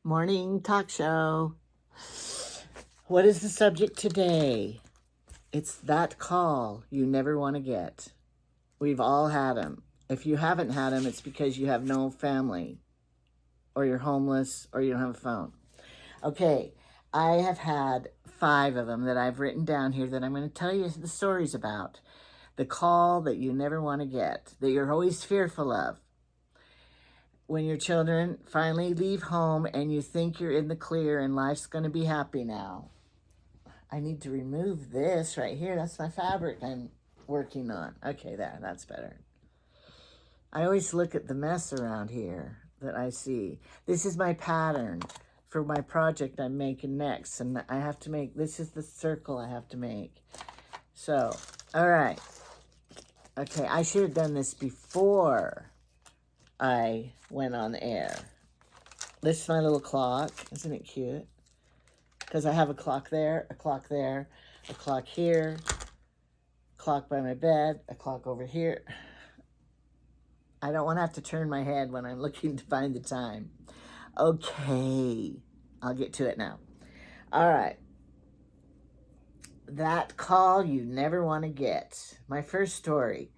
Morning talk show. What is the subject today? It's that call you never want to get. We've all had them. If you haven't had them, it's because you have no family, or you're homeless, or you don't have a phone. Okay, I have had 5 of them that I've written down here that I'm going to tell you the stories about. The call that you never want to get, that you're always fearful of. When your children finally leave home and you think you're in the clear and life's going to be happy now. I need to remove this right here. That's my fabric I'm working on. Okay, that's better. I always look at the mess around here that I see. This is my pattern for my project I'm making next. And I have to make, this is the circle I have to make. So, all right. Okay, I should have done this before I went on the air. This is my little clock. Isn't it cute? Because I have a clock there, a clock there, a clock here, a clock by my bed, a clock over here. I don't want to have to turn my head when I'm looking to find the time. Okay, I'll get to it now. All right. That call you never want to get. My first story.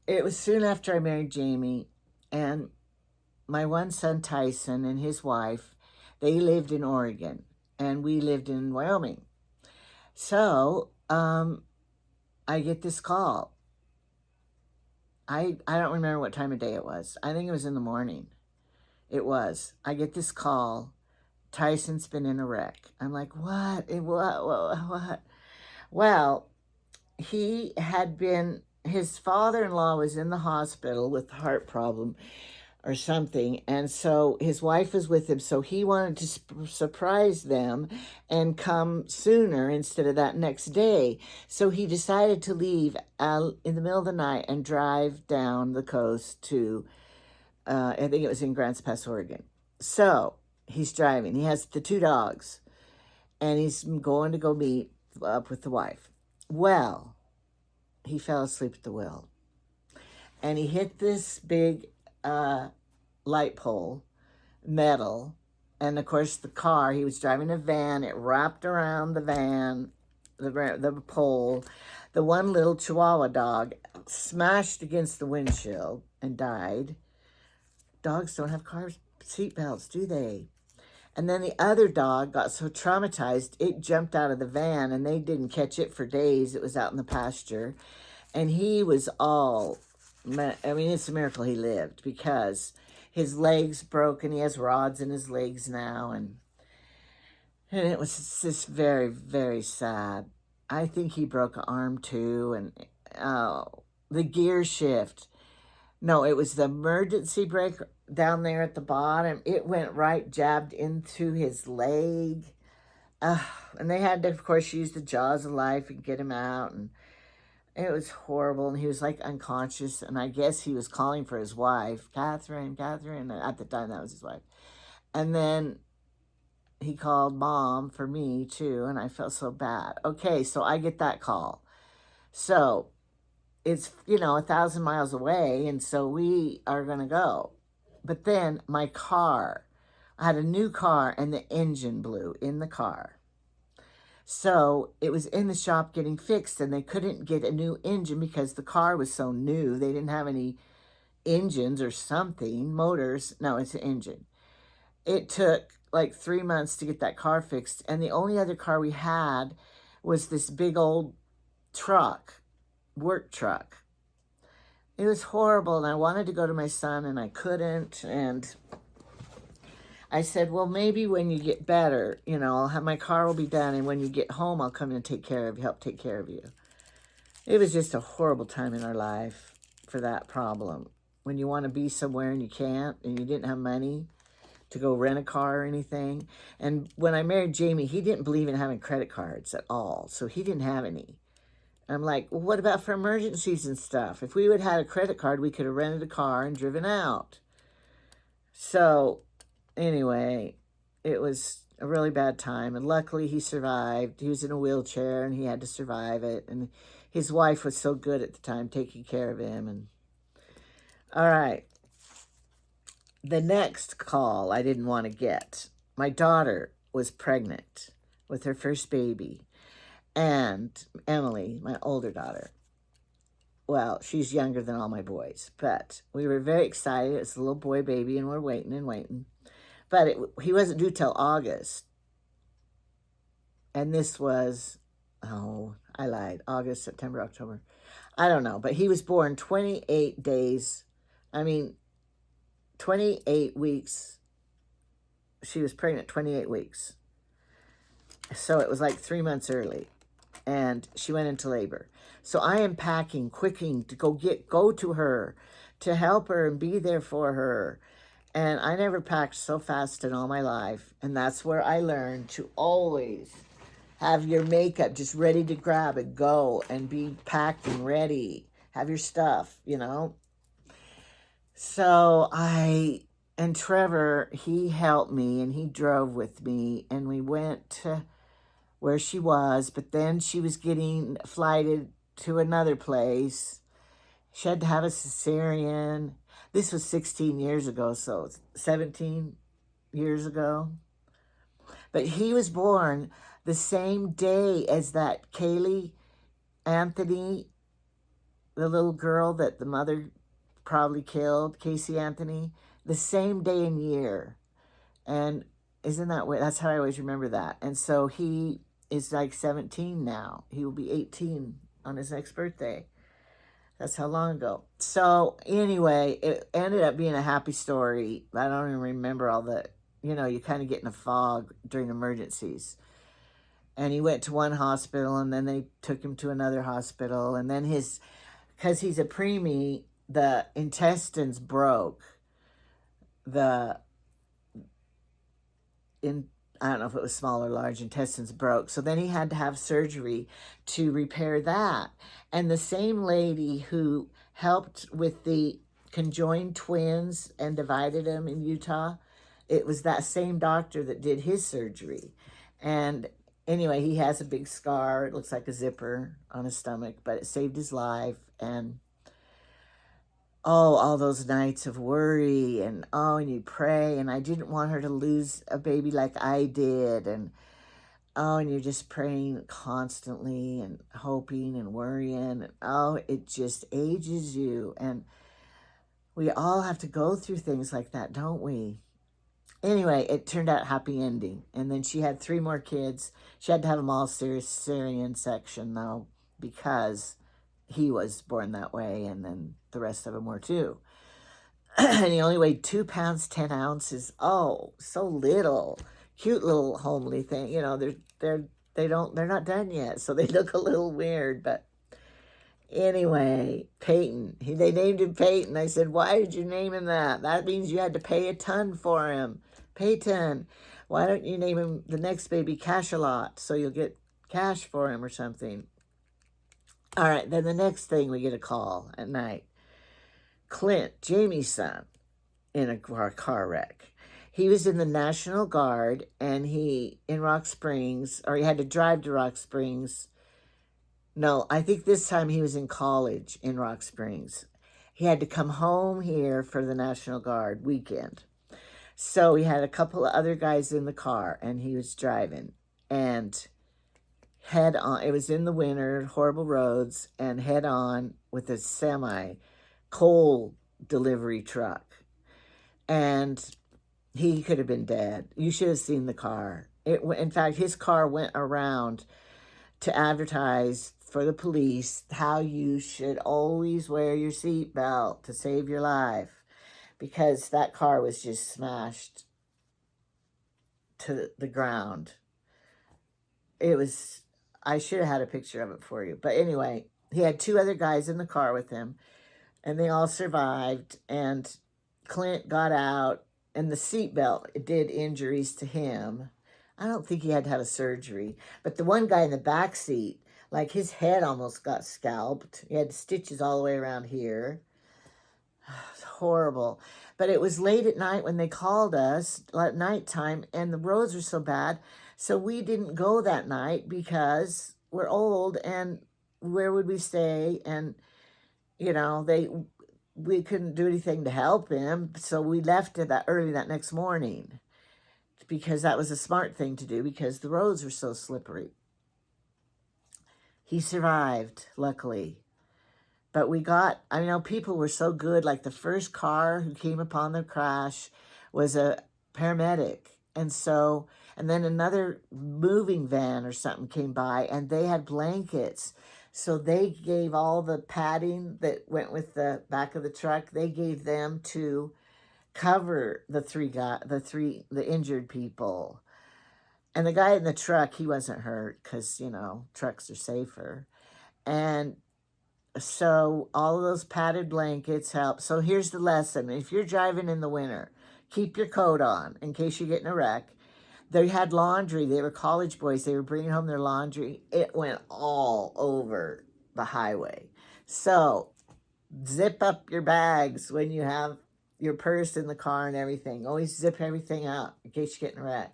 It was soon after I married Jamie, and my one son, Tyson, and his wife, they lived in Oregon, and we lived in Wyoming. So, I get this call. I don't remember what time of day it was. I think it was in the morning. It was. I get this call. Tyson's been in a wreck. I'm like, what? What? Well, he had been, his father-in-law was in the hospital with a heart problem or something, and so his wife was with him, so he wanted to surprise them and come sooner instead of that next day. So he decided to leave in the middle of the night and drive down the coast to, I think it was in Grants Pass, Oregon. So he's driving. He has the 2 dogs, and he's going to go meet up with the wife. Well, he fell asleep at the wheel, and he hit this big light pole, metal, and of course the car, he was driving a van, it wrapped around the van, the pole. The one little Chihuahua dog smashed against the windshield and died. Dogs don't have car seat belts, do they? And then the other dog got so traumatized, it jumped out of the van, and they didn't catch it for days. It was out in the pasture, and he was all, I mean, it's a miracle he lived, because his legs broke, and he has rods in his legs now, and it was just very, very sad. I think he broke an arm too, and the gear shift. No, it was the emergency brake down there at the bottom. It went right, jabbed into his leg. And they had to, of course, use the jaws of life and get him out, and it was horrible, and he was like unconscious, and I guess he was calling for his wife, Catherine, at the time that was his wife. And then he called Mom for me too, and I felt so bad. Okay, so I get that call. So it's, 1,000 miles away, and so we are going to go. But then my car, I had a new car, and the engine blew in the car. So it was in the shop getting fixed, and they couldn't get a new engine because the car was so new. They didn't have any engines or something, motors. No, it's an engine. It took like 3 months to get that car fixed, and the only other car we had was this big old truck, work truck. It was horrible, and I wanted to go to my son, and I couldn't, and I said, well, maybe when you get better, I'll have, my car will be done, and when you get home, I'll come and take care of you, help take care of you. It was just a horrible time in our life for that problem. When you want to be somewhere and you can't, and you didn't have money to go rent a car or anything. And when I married Jamie, he didn't believe in having credit cards at all, so he didn't have any. I'm like, well, what about for emergencies and stuff? If we would have had a credit card, we could have rented a car and driven out. So anyway, it was a really bad time, and luckily he survived. He was in a wheelchair, and he had to survive it, and his wife was so good at the time taking care of him. And all right, the next call I didn't want to get. my daughter was pregnant with her first baby, and Emily, my older daughter, well, she's younger than all my boys, but we were very excited. It's a little boy baby, and we're waiting and waiting. But he wasn't due till August. And this was, oh, I lied, August, September, October. I don't know, but he was born 28 days. 28 weeks. She was pregnant 28 weeks. So it was like 3 months early. And she went into labor. So I am packing, quicking to go to her, to help her and be there for her. And I never packed so fast in all my life. And that's where I learned to always have your makeup just ready to grab and go and be packed and ready. Have your stuff, you know. So and Trevor, he helped me and he drove with me and we went to where she was, but then she was getting flighted to another place. She had to have a cesarean. This was 16 years ago, so 17 years ago. But he was born the same day as that Kaylee Anthony, the little girl that the mother probably killed, Casey Anthony, the same day and year. And isn't that way? That's how I always remember that. And so he is like 17 now. He will be 18 on his next birthday. That's how long ago. So anyway, it ended up being a happy story. I don't even remember all the, you kind of get in a fog during emergencies. And he went to one hospital and then they took him to another hospital. And then because he's a preemie, the intestines broke. I don't know if it was small or large, intestines broke. So then he had to have surgery to repair that. And the same lady who helped with the conjoined twins and divided them in Utah, it was that same doctor that did his surgery. And anyway, he has a big scar. It looks like a zipper on his stomach, but it saved his life. And all those nights of worry and you pray. And I didn't want her to lose a baby like I did. And you're just praying constantly and hoping and worrying. And it just ages you. And we all have to go through things like that, don't we? Anyway, it turned out happy ending. And then she had 3 more kids. She had to have them all cesarean section, though, because he was born that way, and then the rest of them were too. And he only weighed 2 pounds, 10 ounces. Oh, so little. Cute little homely thing. They're not done yet, so they look a little weird. But anyway, Peyton. They named him Peyton. I said, why did you name him that? That means you had to pay a ton for him. Peyton, why don't you name him the next baby Cash-a-Lot so you'll get cash for him or something? All right, then the next thing we get a call at night. Clint, Jamie's son, in a car wreck. He was in the National Guard, and he had to drive to Rock Springs. No, I think this time he was in college in Rock Springs. He had to come home here for the National Guard weekend. So he had a couple of other guys in the car, and he was driving. And head on, it was in the winter, horrible roads, and head on with a semi coal delivery truck. And he could have been dead. You should have seen the car. In fact, his car went around to advertise for the police how you should always wear your seatbelt to save your life, because that car was just smashed to the ground. I should have had a picture of it for you. But anyway, he had 2 other guys in the car with him, and they all survived. And Clint got out, and the seatbelt did injuries to him. I don't think he had to have a surgery. But the one guy in the back seat, like his head almost got scalped. He had stitches all the way around here. It's horrible. But it was late at night when they called us, at nighttime, and the roads were so bad. So we didn't go that night because we're old, and where would we stay? And, we couldn't do anything to help him. So we left early that next morning because that was a smart thing to do because the roads were so slippery. He survived, luckily. But I know people were so good. Like the first car who came upon the crash was a paramedic. And then another moving van or something came by and they had blankets. So they gave all the padding that went with the back of the truck, they gave them to cover the injured people. And the guy in the truck, he wasn't hurt because, trucks are safer. And so all of those padded blankets help. So here's the lesson. If you're driving in the winter, keep your coat on in case you get in a wreck. They had laundry. They were college boys. They were bringing home their laundry. It went all over the highway. So zip up your bags when you have your purse in the car and everything. Always zip everything up in case you get in a wreck.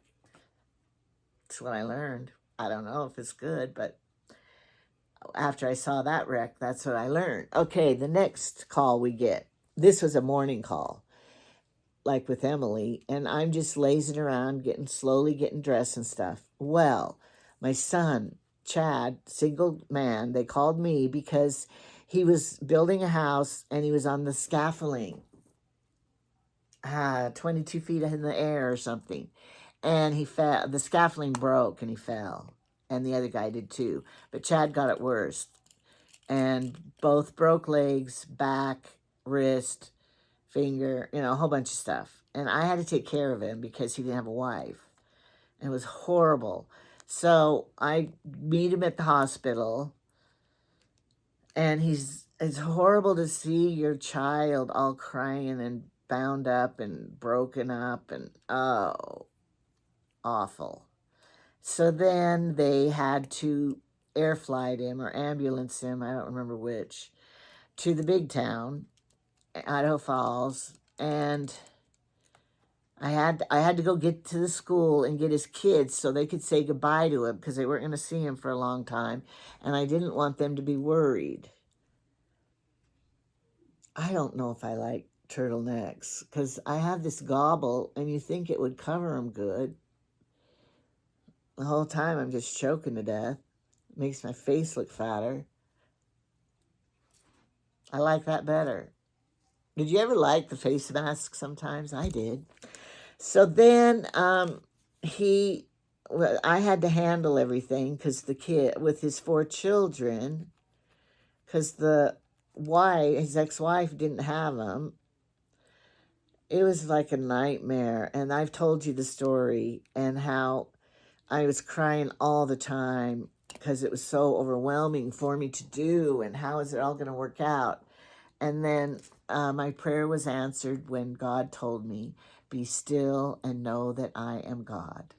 That's what I learned. I don't know if it's good, but after I saw that wreck, that's what I learned. Okay, the next call we get. This was a morning call, like with Emily, and I'm just lazing around, slowly getting dressed and stuff. Well, my son, Chad, single man, they called me because he was building a house and he was on the scaffolding, 22 feet in the air or something. And he fell. The scaffolding broke and he fell. And the other guy did too. But Chad got it worse. And both broke legs, back, wrist, finger, a whole bunch of stuff. And I had to take care of him because he didn't have a wife. It was horrible. So I meet him at the hospital. And it's horrible to see your child all crying and bound up and broken up. And awful. So then they had to air flight him or ambulance him, I don't remember which, to the big town, Idaho Falls. And I had to go get to the school and get his kids so they could say goodbye to him because they weren't going to see him for a long time. And I didn't want them to be worried. I don't know if I like turtlenecks because I have this gobble and you think it would cover them good. The whole time I'm just choking to death. It makes my face look fatter. I like that better. Did you ever like the face mask sometimes? I did. So then I had to handle everything because the kid, with his 4 children, because his ex-wife didn't have them. It was like a nightmare. And I've told you the story and how I was crying all the time because it was so overwhelming for me to do and how is it all going to work out? And then my prayer was answered when God told me, be still and know that I am God.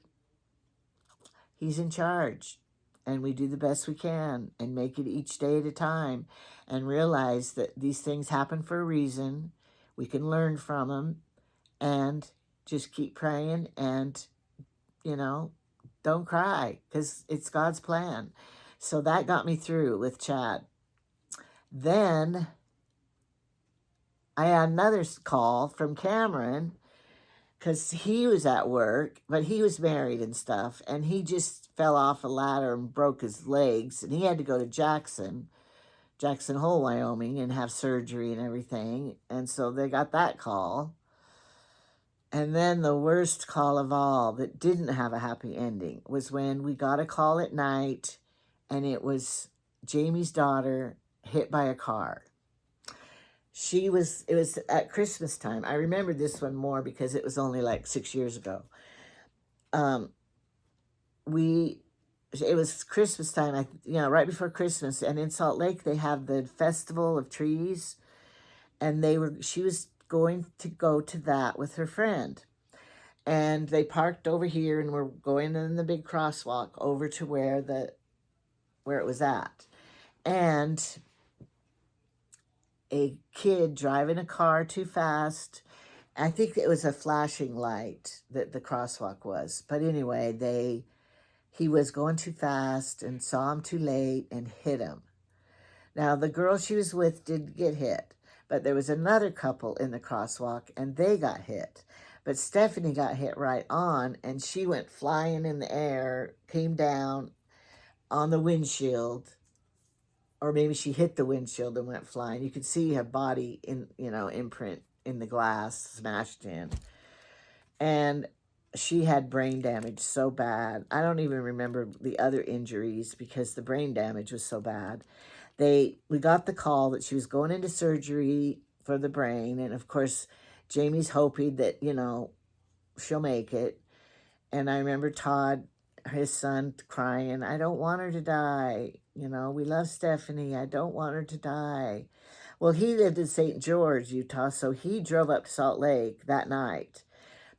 He's in charge and we do the best we can and make it each day at a time and realize that these things happen for a reason. We can learn from them and just keep praying and, don't cry because it's God's plan. So that got me through with Chad. Then I had another call from Cameron because he was at work, but he was married and stuff, and he just fell off a ladder and broke his legs, and he had to go to Jackson Hole, Wyoming, and have surgery and everything. And so they got that call. And then the worst call of all that didn't have a happy ending was when we got a call at night and it was Jamie's daughter hit by a car. It was at Christmas time. I remember this one more because it was only like 6 years ago. It was Christmas time, right before Christmas. And in Salt Lake, they have the Festival of Trees. And she was going to go to that with her friend. And they parked over here and were going in the big crosswalk over to where it was at. And a kid driving a car too fast. I think it was a flashing light that the crosswalk was. But anyway, he was going too fast and saw him too late and hit him. Now, the girl she was with didn't get hit. But there was another couple in the crosswalk, and they got hit. But Stephanie got hit right on, and she went flying in the air, came down on the windshield, or maybe she hit the windshield and went flying. You could see her body imprint in the glass, smashed in. And she had brain damage so bad. I don't even remember the other injuries because the brain damage was so bad. We got the call that she was going into surgery for the brain, and of course Jamie's hoping that she'll make it. And I remember Todd, his son, crying, I don't want her to die. We love Stephanie. I don't want her to die. Well, he lived in St. George, Utah, so he drove up to Salt Lake that night.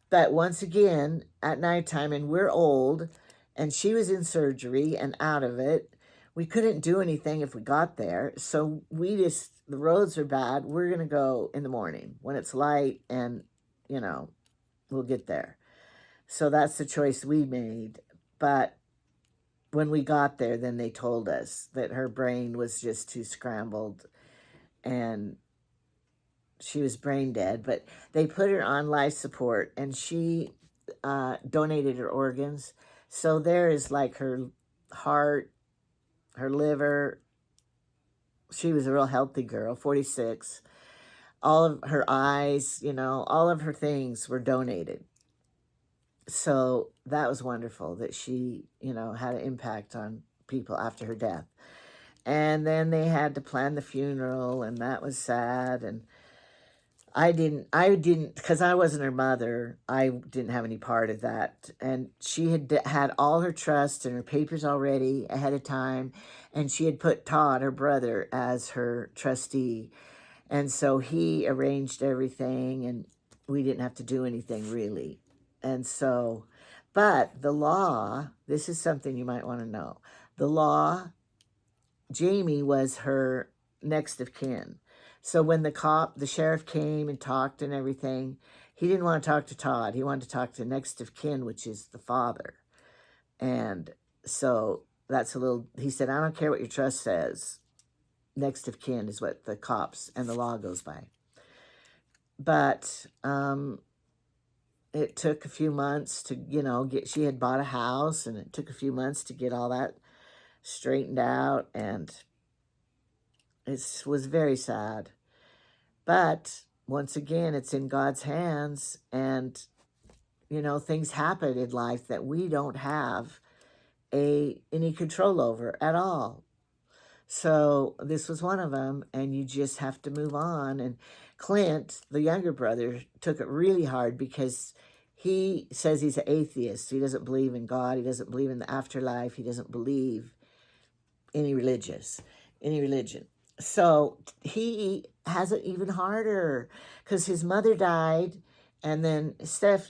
But once again, at nighttime, and we're old, and she was in surgery and out of it, we couldn't do anything if we got there. So the roads are bad. We're going to go in the morning when it's light and, we'll get there. So that's the choice we made. But when we got there, then they told us that her brain was just too scrambled and she was brain dead. But they put her on life support, and she donated her organs. So there is like her heart, her liver. She was a real healthy girl, 46. All of her eyes, all of her things were donated. So that was wonderful that she, had an impact on people after her death. And then they had to plan the funeral, and that was sad. And I didn't, because I wasn't her mother, I didn't have any part of that. And she had all her trust and her papers already ahead of time. And she had put Todd, her brother, as her trustee. And so he arranged everything, and we didn't have to do anything really. And so, but the law, this is something you might want to know. The law, Jamie was her next of kin. So when the sheriff came and talked and everything, he didn't want to talk to Todd. He wanted to talk to next of kin, which is the father. And so he said, I don't care what your trust says. Next of kin is what the cops and the law goes by. But it took a few months to, she had bought a house, and it took a few months to get all that straightened out, and it was very sad. But once again, it's in God's hands, and, things happen in life that we don't have any control over at all. So this was one of them, and you just have to move on. And Clint, the younger brother, took it really hard because he says he's an atheist. He doesn't believe in God. He doesn't believe in the afterlife. He doesn't believe any religion. So he has it even harder because his mother died, and then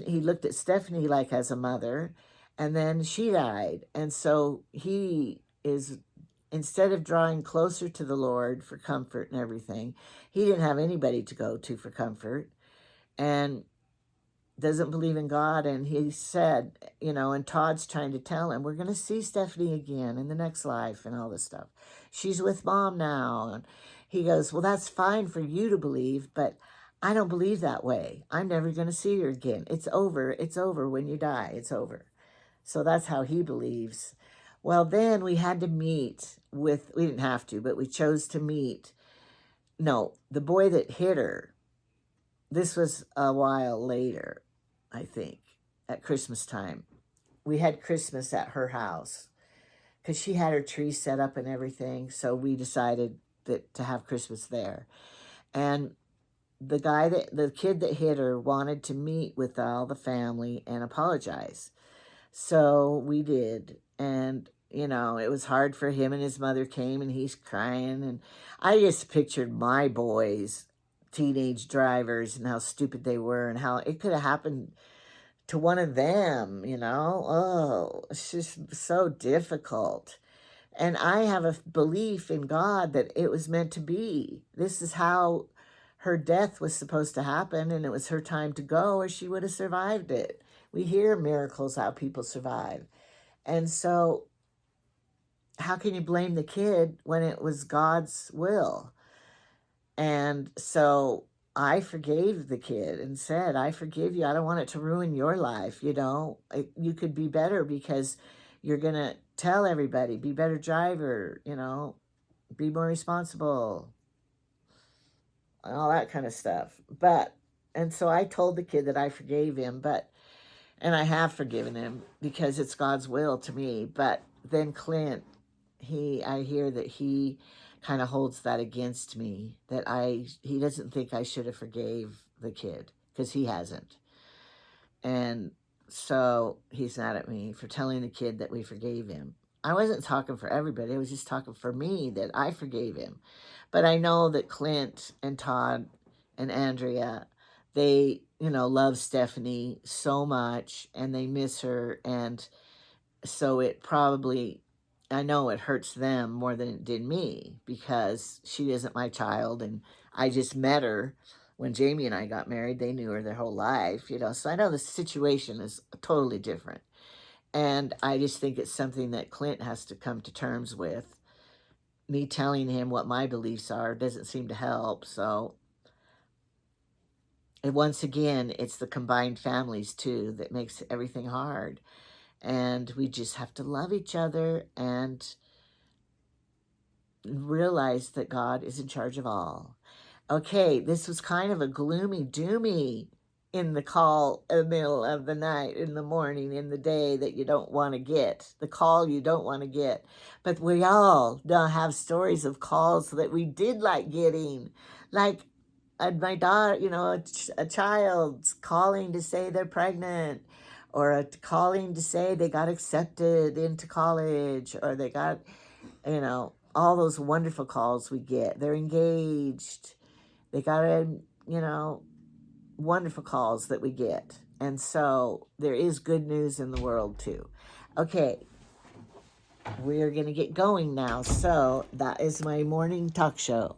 he looked at Stephanie like as a mother, and then she died. And so he is, instead of drawing closer to the Lord for comfort and everything, he didn't have anybody to go to for comfort, and doesn't believe in God. And he said, and Todd's trying to tell him, we're going to see Stephanie again in the next life and all this stuff. She's with Mom now. And he goes, well, that's fine for you to believe, but I don't believe that way. I'm never going to see her again. It's over. It's over when you die. It's over. So that's how he believes. Well, then we had to meet we didn't have to, but we chose to meet. No, the boy that hit her, this was a while later, I think, at Christmas time. We had Christmas at her house because she had her tree set up and everything. So we decided to have Christmas there. And the kid that hit her wanted to meet with all the family and apologize. So we did. And it was hard for him, and his mother came, and he's crying. And I just pictured my boys, teenage drivers, and how stupid they were, and how it could have happened to one of them, Oh, it's just so difficult. And I have a belief in God that it was meant to be. This is how her death was supposed to happen, and it was her time to go, or she would have survived it. We hear miracles, how people survive. And so how can you blame the kid when it was God's will? And so I forgave the kid and said, I forgive you. I don't want it to ruin your life. You could be better because you're going to tell everybody, be better driver, be more responsible, and all that kind of stuff. And so I told the kid that I forgave him, and I have forgiven him because it's God's will to me. But then Clint, I hear that he kind of holds that against me, that he doesn't think I should have forgave the kid because he hasn't. And so he's mad at me for telling the kid that we forgave him. I wasn't talking for everybody. I was just talking for me that I forgave him. But I know that Clint and Todd and Andrea, they, love Stephanie so much and they miss her. And so I know it hurts them more than it did me because she isn't my child and I just met her when Jamie and I got married. They knew her their whole life, so I know the situation is totally different. And I just think it's something that Clint has to come to terms with. Me telling him what my beliefs are doesn't seem to help. So, and once again, it's the combined families too that makes everything hard. And we just have to love each other and realize that God is in charge of all. Okay, this was kind of a gloomy doomy in the call in the middle of the night, in the morning, in the day that you don't want to get, the call you don't want to get. But we all now have stories of calls that we did like getting. Like my daughter, a child calling to say they're pregnant, or calling to say they got accepted into college, or they got, all those wonderful calls we get. They're engaged. They got wonderful calls that we get. And so there is good news in the world too. Okay, we're going to get going now. So that is my morning talk show.